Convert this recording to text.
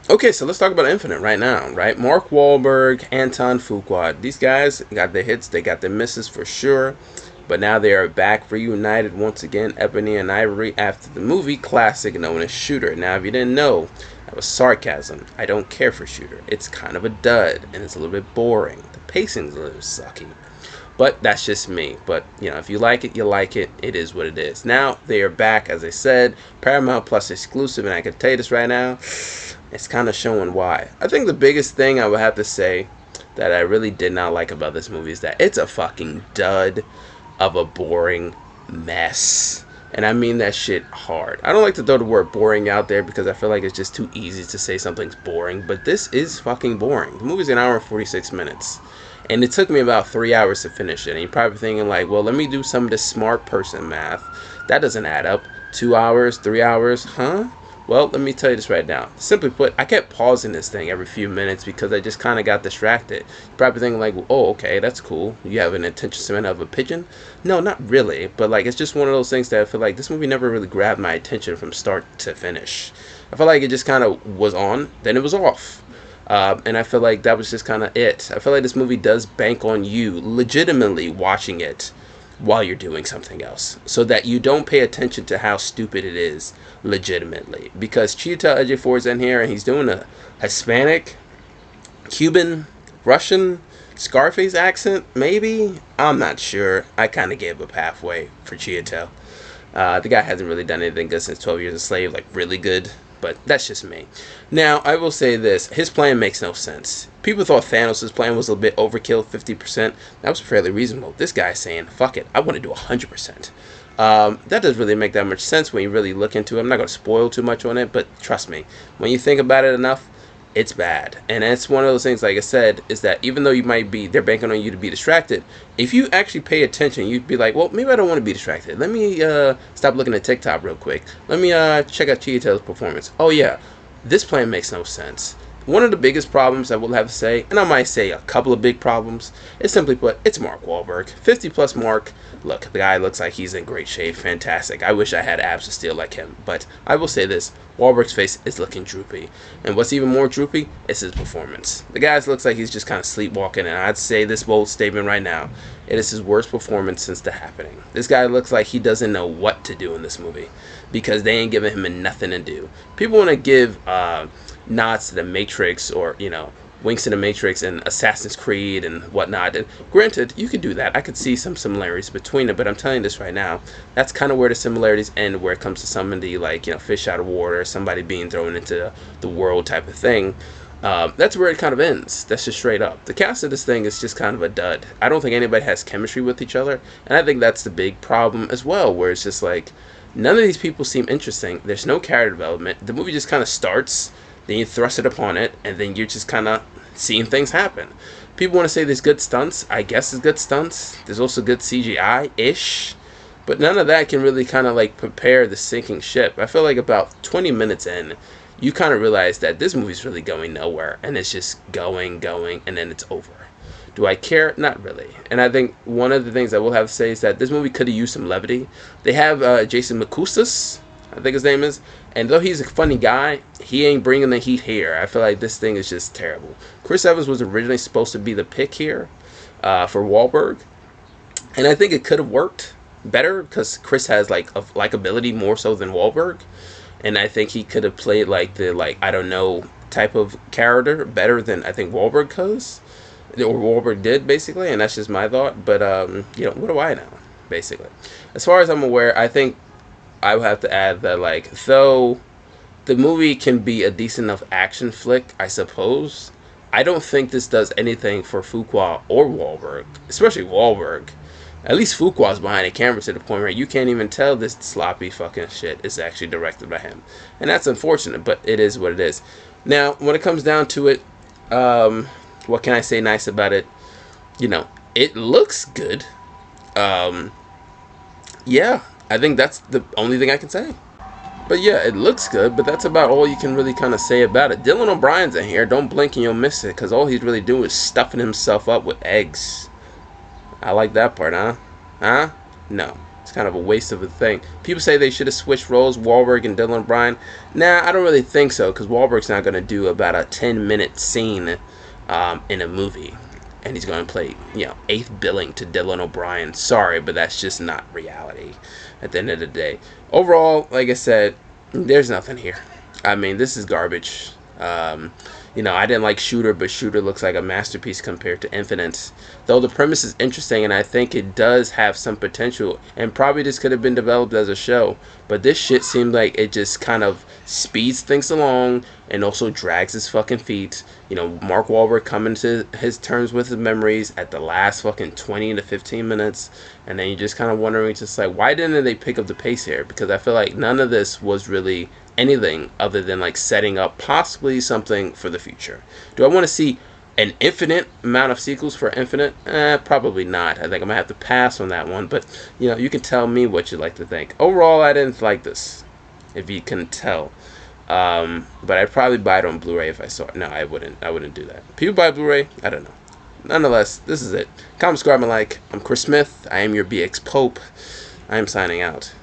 Okay, so let's talk about Infinite right now, right? Mark Wahlberg, Anton Fuqua. These guys got their hits, they got their misses for sure. But now they are back reunited once again, Ebony and Ivory, after the movie classic known as Shooter. Now, if you didn't know, that was sarcasm. I don't care for Shooter. It's kind of a dud, and it's a little bit boring. The pacing's a little sucky. But that's just me. But, you know, if you like it, you like it. It is what it is. Now, they are back, as I said, Paramount Plus exclusive, and I can tell you this right now, it's kind of showing why. I think the biggest thing I would have to say that I really did not like about this movie is that it's a fucking dud of a boring mess. And I mean that shit hard. I don't like to throw the word boring out there because I feel like it's just too easy to say something's boring, but this is fucking boring. The movie's an hour and 46 minutes. And it took me about 3 hours to finish it. And you're probably thinking like, well, let me do some of this smart person math. That doesn't add up. 2 hours, 3 hours, huh? Well, let me tell you this right now. Simply put, I kept pausing this thing every few minutes because I just kind of got distracted. You're probably thinking like, oh, okay, that's cool. You have an attention span of a pigeon? No, not really. But like, it's just one of those things that I feel like this movie never really grabbed my attention from start to finish. I feel like it just kind of was on, then it was off. And I feel like that was just kind of it. I feel like this movie does bank on you legitimately watching it while you're doing something else, so that you don't pay attention to how stupid it is legitimately. Because Chiwetel Ejiofor is in here and he's doing a Hispanic, Cuban, Russian, Scarface accent, maybe? I'm not sure. I kind of gave up halfway for Chiwetel. The guy hasn't really done anything good since 12 Years a Slave, like really good. But that's just me. Now, I will say this. His plan makes no sense. People thought Thanos' plan was a bit overkill, 50%. That was fairly reasonable. This guy's saying, fuck it, I want to do 100%. That doesn't really make that much sense when you really look into it. I'm not going to spoil too much on it, but trust me, when you think about it enough, it's bad. And it's one of those things, like I said, is that even though you might be, they're banking on you to be distracted, if you actually pay attention, you'd be like, well, maybe I don't want to be distracted. Let me stop looking at TikTok real quick. Let me check out Chiwetel's performance. Oh yeah, this plan makes no sense. One of the biggest problems I will have to say, and I might say a couple of big problems, is simply put, it's Mark Wahlberg. 50 plus Mark. Look, the guy looks like he's in great shape. Fantastic. I wish I had abs of steel like him. But I will say this, Wahlberg's face is looking droopy. And what's even more droopy is his performance. The guy looks like he's just kind of sleepwalking, and I'd say this bold statement right now. It is his worst performance since The Happening. This guy looks like he doesn't know what to do in this movie because they ain't giving him nothing to do. People want to give nods to the Matrix, or winks to the Matrix and Assassin's Creed and whatnot. And granted, you could do that. I could see some similarities between it, but I'm telling you this right now, that's kind of where the similarities end, where it comes to somebody like fish out of water, somebody being thrown into the world type of thing. That's where it kind of ends. That's just straight up. The cast of this thing is just kind of a dud. I don't think anybody has chemistry with each other, and I think that's the big problem as well, where it's just like none of these people seem interesting. There's no character development. The movie just kind of starts, then you thrust it upon it, and then you're just kind of seeing things happen. People want to say there's good stunts. I guess there's good stunts. There's also good CGI-ish. But none of that can really kind of like prepare the sinking ship. I feel like about 20 minutes in, you kind of realize that this movie's really going nowhere. And it's just going, and then it's over. Do I care? Not really. And I think one of the things I will have to say is that this movie could have used some levity. They have Jason Mantzoukas, I think his name is. And though he's a funny guy, he ain't bringing the heat here. I feel like this thing is just terrible. Chris Evans was originally supposed to be the pick here for Whalberg. And I think it could have worked better because Chris has like a likability more so than Whalberg. And I think he could have played like the I don't know type of character better than I think Whalberg does. Or Whalberg did, basically. And that's just my thought. But, what do I know, basically? As far as I'm aware, I think I would have to add that, though the movie can be a decent enough action flick, I suppose, I don't think this does anything for Fuqua or Whalberg, especially Whalberg. At least Fuqua's behind the camera to the point where you can't even tell this sloppy fucking shit is actually directed by him. And that's unfortunate, but it is what it is. Now, when it comes down to it, what can I say nice about it? It looks good. Yeah, I think that's the only thing I can say. But yeah, it looks good, but that's about all you can really kind of say about it. Dylan O'Brien's in here. Don't blink and you'll miss it, because all he's really doing is stuffing himself up with eggs. I like that part, huh? Huh? No. It's kind of a waste of a thing. People say they should have switched roles, Whalberg and Dylan O'Brien. Nah, I don't really think so, because Whalberg's not going to do about a 10-minute scene in a movie. And he's going to play, eighth billing to Dylan O'Brien. Sorry, but that's just not reality at the end of the day. Overall, like I said, there's nothing here. I mean, this is garbage. I didn't like Shooter, but Shooter looks like a masterpiece compared to Infinite. Though the premise is interesting, and I think it does have some potential, and probably this could have been developed as a show. But this shit seemed like it just kind of speeds things along and also drags his fucking feet. Mark Whalberg coming to his terms with his memories at the last fucking 20 to 15 minutes. And then you're just kind of wondering, just like, why didn't they pick up the pace here? Because I feel like none of this was really anything other than like setting up possibly something for the future. Do I want to see an infinite amount of sequels for Infinite? Probably not. I think I'm gonna have to pass on that one. But you can tell me what you'd like to think. Overall, I didn't like this, if you can tell. But I'd probably buy it on Blu-ray if I saw it. No, I wouldn't do that. People buy Blu-ray? I don't know. Nonetheless, this is it. Comment, subscribe, and like. I'm Chris Smith. I am your BX Pope. I am signing out.